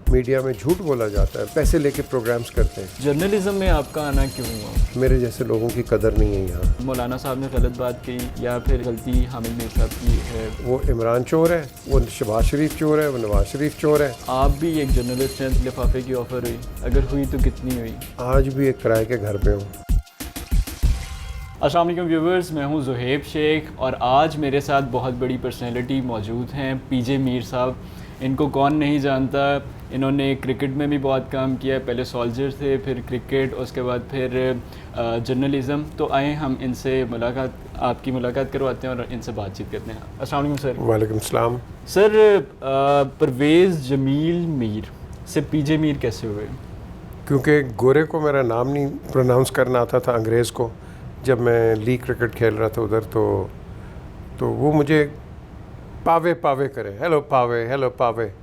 Media में झूठ बोला जाता है, पैसे लेके प्रोग्राम्स करते हैं। जर्नलिज्म में आपका आना क्यों हुआ? मेरे जैसे लोगों की कदर नहीं है यहाँ। मौलाना साहब ने गलत बात कही या फिर गलती हामिद मीर साहब की है? वो इमरान चोर है, वो शहबाज शरीफ चोर है, वो नवाज शरीफ चोर है। आप भी एक जर्नलिस्ट हैं, लिफाफे की ऑफ़र हुई, अगर हुई तो कितनी हुई? आज भी एक किराए के घर पे हूँ। अस्सलाम वालेकुम व्यूवर्स, मैं हूँ ज़ुहैब शेख और आज मेरे साथ बहुत बड़ी पर्सनैलिटी मौजूद हैं, पीजे मीर साहब। इनको कौन नहीं जानता, इन्होंने क्रिकेट में भी बहुत काम किया है। पहले सोल्जर थे, फिर क्रिकेट, उसके बाद फिर जर्नलिज़म। तो आए हम इनसे आपकी मुलाकात करवाते हैं और इनसे बातचीत करते हैं। अस्सलाम वालेकुम सर। वालेकुम सलाम। सर, परवेज़ जमील मीर से पीजे मीर कैसे हुए? क्योंकि गोरे को मेरा नाम नहीं प्रोनाउंस करना आता था अंग्रेज़ को। जब मैं लीग क्रिकेट खेल रहा था उधर, तो वो मुझे पावे पावे करे, हेलो पावे।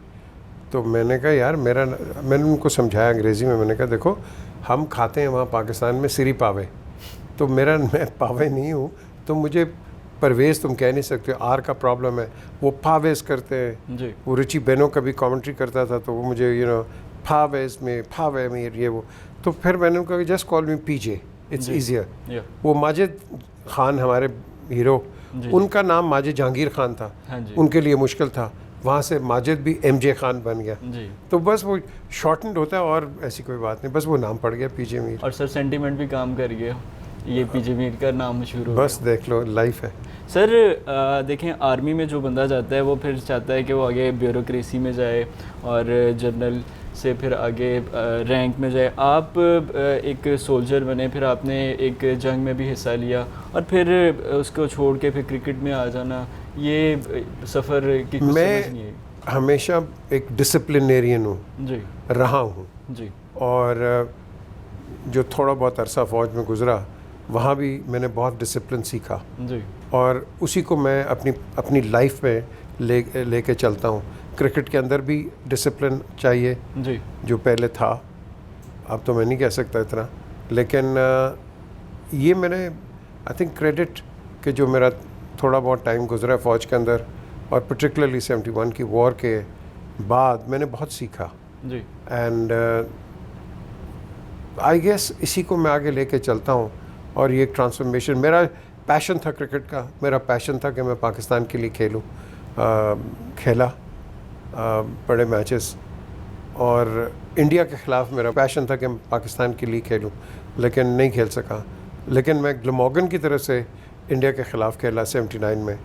तो मैंने कहा यार मैंने उनको समझाया अंग्रेज़ी में। मैंने कहा देखो, हम खाते हैं वहाँ पाकिस्तान में सिरी पावे, तो मैं पावे नहीं हूँ, तो मुझे परवेज़ तुम कह नहीं सकते। आर का प्रॉब्लम है, वो पावेज करते हैं जी। वो रिची बेनो कभी कमेंट्री करता था, तो वो मुझे फावे में ये वो। तो फिर मैंने उनको कहा just call me PJ, it's easier. वो माजिद खान हमारे हीरो, उनका नाम माजिद जहांगीर खान था। उनके लिए मुश्किल था, वहाँ से माजिद भी एमजे खान बन गया। तो बस वो शॉर्टनड होता है और ऐसी कोई बात नहीं, बस वो नाम पड़ गया पीजे मीर। और सर सेंटिमेंट भी काम कर गया, ये पीजे मीर का नाम मशहूर हो बस देख लो, लाइफ है। सर देखें, आर्मी में जो बंदा जाता है वो फिर चाहता है कि वो आगे ब्यूरोक्रेसी में जाए और जनरल से फिर आगे रैंक में जाए। आप एक सोल्जर बने, फिर आपने एक जंग में भी हिस्सा लिया और फिर उसको छोड़ के फिर क्रिकेट में आ जाना, ये सफ़र की कुछ समझ नहीं आई। हमेशा एक डिसिप्लिनेरियन हूँ जी, रहा हूँ जी। और जो थोड़ा बहुत अरसा फ़ौज में गुज़रा, वहाँ भी मैंने बहुत डिसिप्लिन सीखा जी। और उसी को मैं अपनी लाइफ में लेके चलता हूँ। क्रिकेट के अंदर भी डिसिप्लिन चाहिए जी, जो पहले था, अब तो मैं नहीं कह सकता इतना, लेकिन ये मैंने आई थिंक क्रेडिट कि जो मेरा थोड़ा बहुत टाइम गुजरा फ़ौज के अंदर और पर्टिकुलरली 71 की वॉर के बाद मैंने बहुत सीखा जी। एंड आई गेस इसी को मैं आगे लेके चलता हूँ। और ये एक ट्रांसफॉर्मेशन, मेरा पैशन था क्रिकेट का, मेरा पैशन था कि मैं पाकिस्तान के लिए खेला बड़े मैचेस, और इंडिया के ख़िलाफ़ मेरा पैशन था कि मैं पाकिस्तान के लिए खेलूं, लेकिन नहीं खेल सका। लेकिन मैं ग्लमॉगन की तरफ से इंडिया के ख़िलाफ़ खेला 79 में,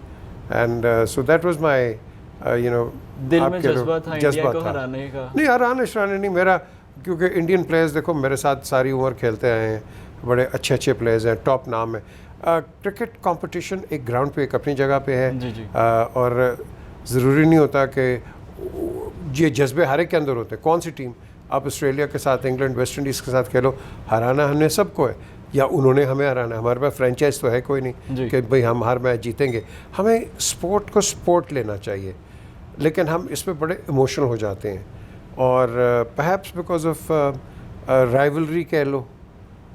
and so that was my दिल में जज्बा था इंडिया को हराने का। नहीं, हराने नहीं मेरा, क्योंकि इंडियन प्लेयर्स देखो मेरे साथ सारी उम्र खेलते आए हैं, बड़े अच्छे प्लेयर्स हैं, टॉप नाम है। क्रिकेट कंपटीशन एक ग्राउंड पे एक अपनी जगह पे है। जी, जी। और ज़रूरी नहीं होता कि ये जज्बे हर एक के अंदर होते हैं। कौन सी टीम, आप ऑस्ट्रेलिया के साथ, इंग्लैंड, वेस्ट इंडीज़ के साथ खेलो, हराना हमने सबको है, या उन्होंने हमें हराना है। हमारे पास फ्रेंचाइज तो है कोई नहीं कि भाई हम हर मैच जीतेंगे। हमें स्पोर्ट को स्पोर्ट लेना चाहिए, लेकिन हम इसमें बड़े इमोशनल हो जाते हैं और परहैप्स बिकॉज ऑफ राइवलरी कह लो,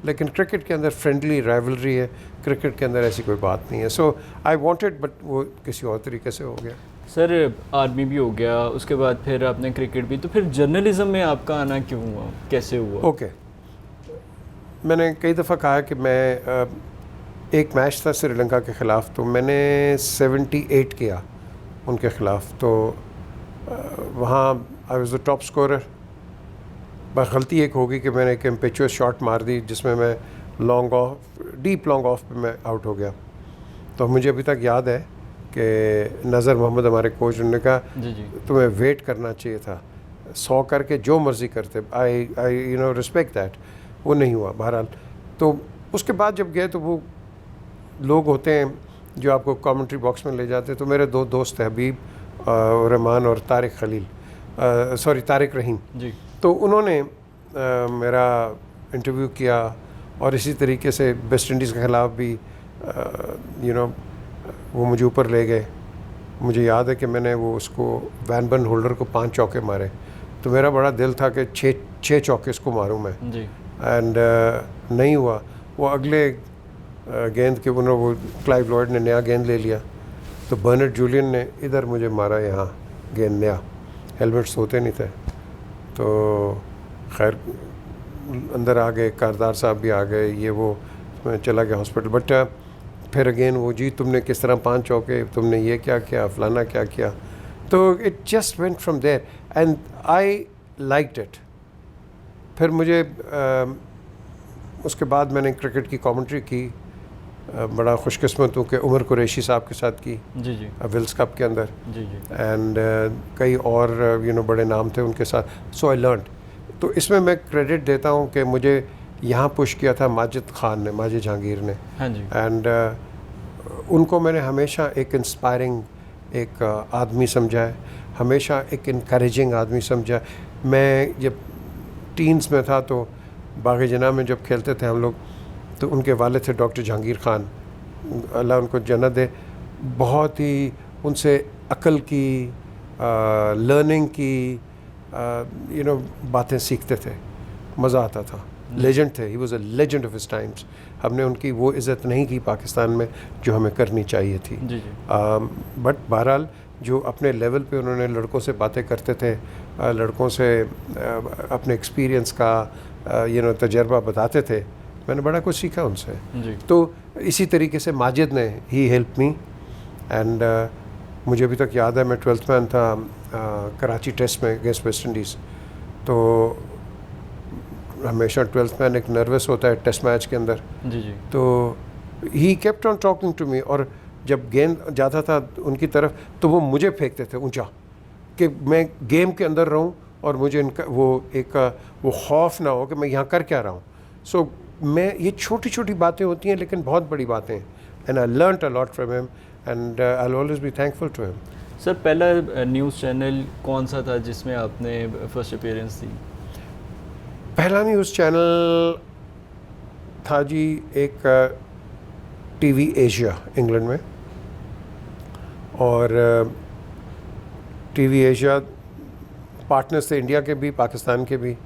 लेकिन क्रिकेट के अंदर फ्रेंडली राइवलरी है, क्रिकेट के अंदर ऐसी कोई बात नहीं है। सो आई वांटेड, बट वो किसी और तरीके से हो गया। सर आर्मी भी हो गया, उसके बाद फिर आपने क्रिकेट भी, तो फिर जर्नलिज्म में आपका आना क्यों हुआ, कैसे हुआ? ओके, मैंने कई दफ़ा कहा कि मैं एक मैच था श्रीलंका के ख़िलाफ़, तो मैंने 78 किया उनके ख़िलाफ़, तो वहाँ I was the top scorer. बस गलती एक होगी कि मैंने एक इम्पेचुअस शॉट मार दी जिसमें मैं डीप लॉन्ग ऑफ पे मैं आउट हो गया। तो मुझे अभी तक याद है कि नज़र मोहम्मद हमारे कोच, उन्होंने कहा तुम्हें वेट करना चाहिए था, 100 करके जो मर्ज़ी करते। I respect that. वो नहीं हुआ बहरहाल। तो उसके बाद जब गए तो वो लोग होते हैं जो आपको कमेंट्री बॉक्स में ले जाते हैं। तो मेरे दो दोस्त हैं, हबीब रहमान और तारिक रहीम जी। तो उन्होंने मेरा इंटरव्यू किया और इसी तरीके से वेस्ट इंडीज़ के ख़िलाफ़ भी वो मुझे ऊपर ले गए। मुझे याद है कि मैंने वो उसको वैन बर्न होल्डर को 5 चौके मारे, तो मेरा बड़ा दिल था कि 6 चौके इसको मारूं मैं जी। एंड नहीं हुआ। वो अगले गेंद के उन्होंने वो क्लाइव लॉयड ने नया गेंद ले लिया, तो बर्नर्ड जूलियन ने इधर मुझे मारा, यहाँ गेंद नया, हेलमेट्स होते नहीं थे। तो खैर अंदर आ गए, कारदार साहब भी आ गए, ये वो, मैं चला गया हॉस्पिटल। बट फिर अगेन वो, जी तुमने किस तरह 5 चौके, तुमने ये क्या किया, फलाना क्या किया। तो it just went from there and I liked it. फिर मुझे उसके बाद मैंने क्रिकेट की कमेंट्री की, बड़ा खुशकिस्मत हूँ कि उमर कुरैशी साहब के साथ की जी जी विल्स कप के अंदर, जी जी एंड कई और बड़े नाम थे उनके साथ। सो आई लर्न। तो इसमें मैं क्रेडिट देता हूँ कि मुझे यहाँ पुश किया था माजिद खान ने, माजिद जहांगीर ने, हाँ जी एंड उनको मैंने हमेशा एक इंस्पायरिंग एक आदमी समझा है, हमेशा एक इनकरेजिंग आदमी समझा। मैं जब टीन्स में था तो बाग़ जना में जब खेलते थे हम लोग, तो उनके वालिद थे डॉक्टर जहांगीर खान, अल्लाह उनको जन्नत दे। बहुत ही उनसे अक़ल की, लर्निंग की बातें सीखते थे, मज़ा आता था। लेजेंड थे, he was a legend of his times. हमने उनकी वो इज़्ज़त नहीं की पाकिस्तान में जो हमें करनी चाहिए थी। जी जी बट बहरहाल जो अपने लेवल पे उन्होंने लड़कों से बातें करते थे, लड़कों से अपने एक्सपीरियंस का तजर्बा बताते थे, मैंने बड़ा कुछ सीखा उनसे। जी तो इसी तरीके से माजिद ने ही हेल्प मी, एंड मुझे अभी तक याद है मैं 12th मैन था कराची टेस्ट में अगेंस्ट वेस्ट इंडीज़। तो हमेशा 12th मैन एक नर्वस होता है टेस्ट मैच के अंदर। जी जी तो he kept on talking to me, और जब गेंद जाता था उनकी तरफ तो वो मुझे फेंकते थे ऊंचा, कि मैं गेम के अंदर रहूं और मुझे इनका वो खौफ ना हो कि मैं यहाँ कर क्या रहा हूँ। सो मैं, ये छोटी छोटी बातें होती हैं लेकिन बहुत बड़ी बातें हैं, and I learned a lot from him, and I will always be thankful to him. Sir, पहला न्यूज़ चैनल कौन सा था जिसमें आपने फर्स्ट अपीयरेंस दी? पहला न्यूज़ चैनल था जी एक टीवी एशिया इंग्लैंड में, और टीवी एशिया पार्टनर्स थे इंडिया के भी पाकिस्तान के भी।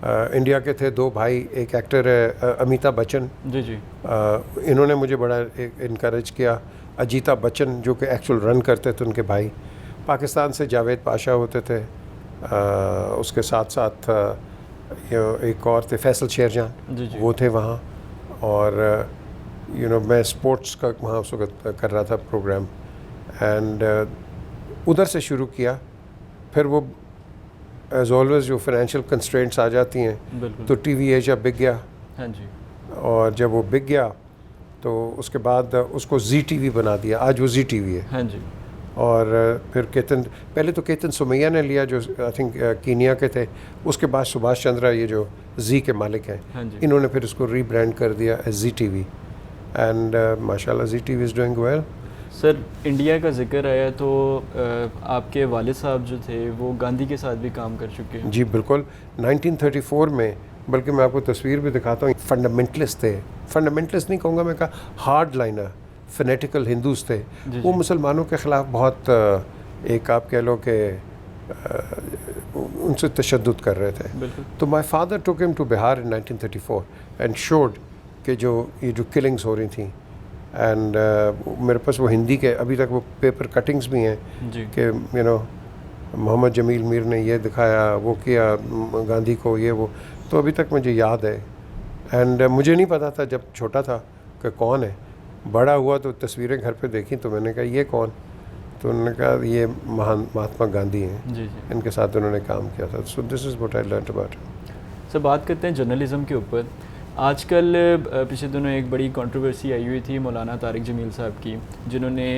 इंडिया के थे 2 भाई, एक एक्टर है अमिताभ बच्चन, जी जी इन्होंने मुझे बड़ा इनकरेज किया। अजीता बच्चन जो कि एक्चुअल रन करते थे उनके भाई। पाकिस्तान से जावेद पाशा होते थे, उसके साथ साथ एक और थे फैसल शेरजान, जी जी वो थे वहाँ। और मैं स्पोर्ट्स का वहाँ उस वक्त कर रहा था प्रोग्राम, एंड उधर से शुरू किया। फिर वो एज ऑलवेज जो फाइनेंशियल कंस्ट्रेंट्स आ जाती हैं, बिल्कुल। तो टीवी एशिया बिक गया, हाँ जी और जब वो बिक गया तो उसके बाद उसको जी टीवी बना दिया, आज वो जी टीवी है। हाँ जी और फिर केतन, पहले तो केतन सुमैया ने लिया जो आई थिंक कीनिया के थे, उसके बाद सुभाष चंद्रा ये जो जी के मालिक हैं, हाँ जी। इन्होंने फिर इसको रीब्रांड कर दिया एज जी टीवी, एंड माशाल्लाह Zee TV is doing well. Sir, India का जिक्र आया तो आपके वालिद साहब जो थे वो गांधी के साथ भी काम कर चुके हैं। जी बिल्कुल, 1934 में, बल्कि मैं आपको तस्वीर भी दिखाता हूँ, फंडामेंटलिस्ट थे, फंडामेंटलिस्ट नहीं कहूँगा मैं, कहा हार्ड लाइनर फनेटिकल हिंदूज थे। जी वो जी। मुसलमानों के ख़िलाफ़ बहुत एक आप कह लो कि उनसे तशद्दुद कर रहे थे। बिल्कुल। तो my father took him to Bihar in 1934 and showed कि ये जो किलिंग्स हो रही थी, एंड मेरे पास वो हिंदी के अभी तक वो पेपर कटिंग्स भी हैं जी कि मोहम्मद जमील मीर ने ये दिखाया, वो किया गांधी को, ये वो, तो अभी तक मुझे याद है। एंड मुझे नहीं पता था जब छोटा था कि कौन है। बड़ा हुआ तो तस्वीरें घर पे देखी तो मैंने कहा ये कौन, तो उन्होंने कहा ये महान महात्मा गांधी हैं, जी जी। इनके साथ उन्होंने काम किया था। So this is what I learned about. Sir, बात करते हैं जर्नलिज़म के ऊपर। आजकल पिछले दिनों एक बड़ी कंट्रोवर्सी आई हुई थी मौलाना तारिक जमील साहब की, जिन्होंने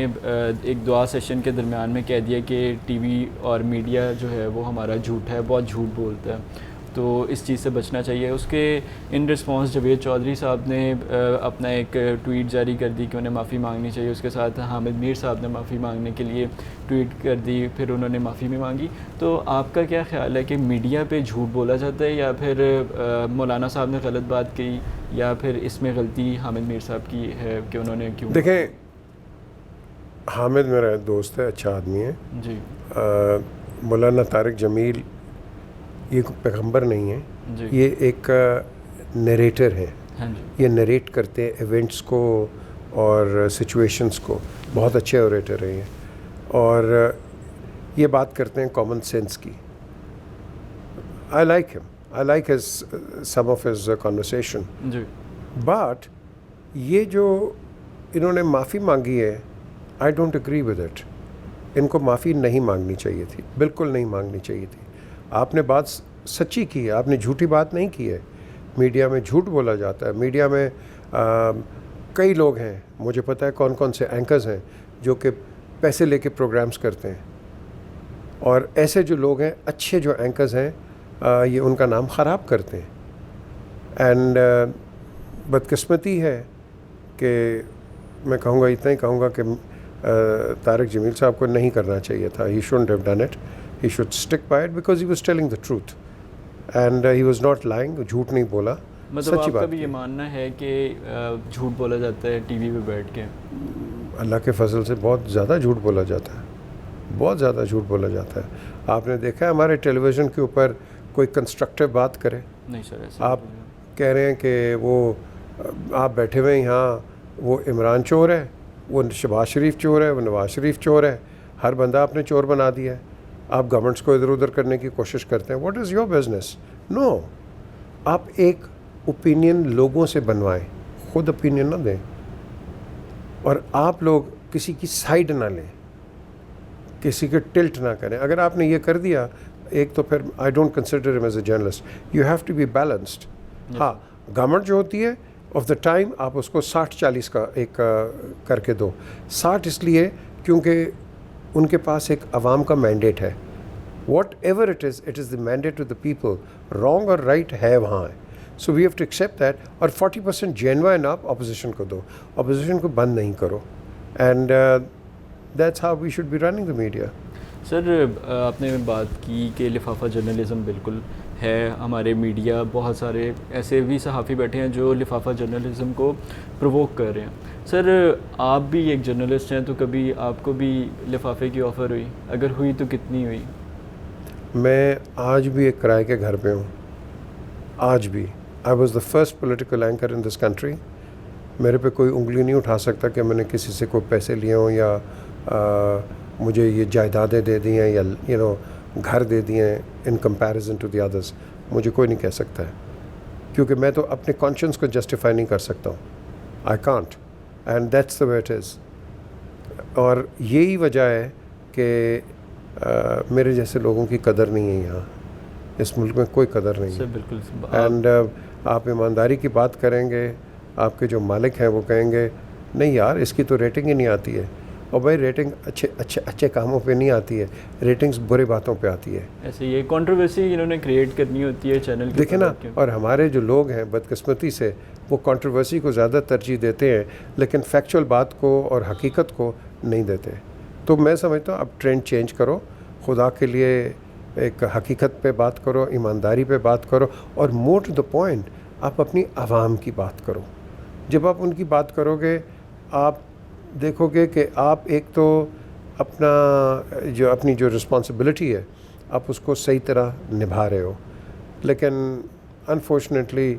एक दुआ सेशन के दरमियान में कह दिया कि टीवी और मीडिया जो है वो हमारा झूठ है, बहुत झूठ बोलता है, तो इस चीज़ से बचना चाहिए। उसके इन रिस्पॉन्स जावेद चौधरी साहब ने अपना एक ट्वीट जारी कर दी कि उन्हें माफ़ी मांगनी चाहिए। उसके साथ हामिद मीर साहब ने माफ़ी मांगने के लिए ट्वीट कर दी, फिर उन्होंने माफ़ी भी मांगी। तो आपका क्या ख्याल है कि मीडिया पे झूठ बोला जाता है, या फिर मौलाना साहब ने गलत बात कही, या फिर इसमें गलती हामिद मीर साहब की है कि उन्होंने क्यों? देखें, हामिद मेरा दोस्त है, अच्छा आदमी है जी मौलाना तारिक जमील ये पैगंबर नहीं है, जी ये एक नरेटर है। हाँ जी ये नरेट करते हैं इवेंट्स को और सिचुएशंस को, बहुत अच्छे ओरेटर हैं ये, और ये बात करते हैं कॉमन सेंस की। I like him. I like some of his conversation. जी But ये जो इन्होंने माफ़ी मांगी है, I don't agree with it. इनको माफ़ी नहीं मांगनी चाहिए थी, बिल्कुल नहीं मांगनी चाहिए थी. आपने बात सच्ची की है, आपने झूठी बात नहीं की है. मीडिया में झूठ बोला जाता है. मीडिया में कई लोग हैं, मुझे पता है कौन कौन से एंकर्स हैं जो कि पैसे लेके प्रोग्राम्स करते हैं. और ऐसे जो लोग हैं, अच्छे जो एंकर्स हैं, ये उनका नाम ख़राब करते हैं. एंड बदकिस्मती है कि मैं कहूँगा, इतना ही कहूँगा कि तारिक जमील साहब को नहीं करना चाहिए था. He shouldn't have done it. He should stick by it because he was telling the truth and he was not lying. झूठ नहीं बोला. मतलब आपका भी ये मानना है कि झूठ बोला जाता है टीवी पे बैठ के? अल्लाह के फजल से बहुत ज़्यादा झूठ बोला जाता है, बहुत ज़्यादा झूठ बोला जाता है. आपने देखा है हमारे टेलीविज़न के ऊपर कोई कंस्ट्रक्टिव बात करे? नहीं सर, ऐसा आप कह रहे हैं कि वो आप बैठे हुए हैं यहाँ, वो इमरान चोर है, वो शहबाज शरीफ चोर है, वो नवाज शरीफ चोर है. हर बंदा आपने चोर बना दिया है. आप गवर्नमेंट्स को इधर उधर करने की कोशिश करते हैं. What is your business? No. आप एक ओपिनियन लोगों से बनवाएं, खुद ओपिनियन ना दें. और आप लोग किसी की साइड ना लें, किसी के टिल्ट ना करें. अगर आपने ये कर दिया, एक तो फिर I don't consider him as a journalist. You have to be balanced. हाँ, गवर्नमेंट जो होती है ऑफ द टाइम आप उसको 60-40 का एक करके दो. 60 इसलिए क्योंकि उनके पास एक अवाम का मैंडेट है. Whatever it is the mandate of the people. Wrong और राइट है वहाँ है. So we have to accept that. और 40% जेन्युइन आप अपोजिशन को दो, अपोजिशन को बंद नहीं करो. And that's how we should be running the media. Sir, आपने बात की कि लिफाफा जर्नलिज़म बिल्कुल है. हमारे मीडिया, बहुत सारे ऐसे भी सहाफ़ी बैठे हैं जो लिफाफा जर्नलिज़म को प्रोवोक कर रहे हैं. सर, आप भी एक जर्नलिस्ट हैं, तो कभी आपको भी लिफाफे की ऑफ़र हुई? अगर हुई तो कितनी हुई? मैं आज भी एक किराए के घर पे हूँ. आज भी. I was the first political anchor in this country. मेरे पे कोई उंगली नहीं उठा सकता कि मैंने किसी से कोई पैसे लिए हों या मुझे ये जायदादें दे दी हैं या घर दे दिए हैं in comparison to the others. मुझे कोई नहीं कह सकता है, क्योंकि मैं तो अपने कॉन्शियंस को जस्टिफाई नहीं कर सकता हूँ. I can't. And that's the way it is. और यही वजह है कि मेरे जैसे लोगों की कदर नहीं है यहाँ. इस मुल्क में कोई कदर नहीं है. बिल्कुल. एंड आप ईमानदारी की बात करेंगे, आपके जो मालिक हैं वो कहेंगे नहीं यार, इसकी तो रेटिंग ही नहीं आती है. और भाई, रेटिंग अच्छे कामों पे नहीं आती है, रेटिंग्स बुरे बातों पे आती है. ऐसे ये कंट्रोवर्सी इन्होंने क्रिएट करनी होती है चैनल के. देखें ना, और हमारे जो लोग हैं बदकिस्मती से वो कंट्रोवर्सी को ज़्यादा तरजीह देते हैं, लेकिन फैक्चुअल बात को और हकीकत को नहीं देते. तो मैं समझता हूँ अब ट्रेंड चेंज करो. खुदा के लिए एक हकीकत पे बात करो, ईमानदारी पे बात करो, और मोर टू द पॉइंट आप अपनी आवाम की बात करो. जब आप उनकी बात करोगे, आप देखोगे कि आप एक तो अपनी जो रिस्पॉन्सिबिलिटी है आप उसको सही तरह निभा रहे हो. लेकिन अनफॉर्चुनेटली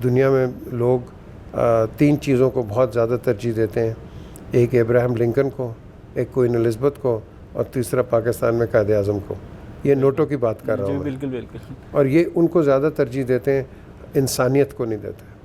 दुनिया में लोग 3 चीज़ों को बहुत ज़्यादा तरजीह देते हैं. एक इब्राहिम लिंकन को, एक क्वीन एलिज़ाबेथ को, और तीसरा पाकिस्तान में कायद आज़म को. ये नोटों की बात कर रहा हूँ. बिल्कुल बिल्कुल. और ये उनको ज़्यादा तरजीह देते हैं, इंसानियत को नहीं देते.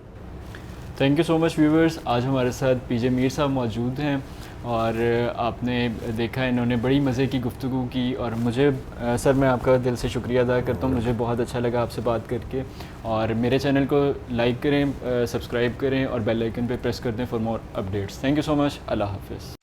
Thank you so much viewers. आज हमारे साथ पीजे मीर साहब मौजूद हैं और आपने देखा इन्होंने बड़ी मज़े की गुफ्तगू की. और मुझे सर, मैं आपका दिल से शुक्रिया अदा करता हूँ. मुझे बहुत अच्छा लगा आपसे बात करके. और मेरे चैनल को लाइक करें, सब्सक्राइब करें और बेल आइकन पे प्रेस कर दें for more updates. Thank you so much. अल्लाह हाफ़िज़.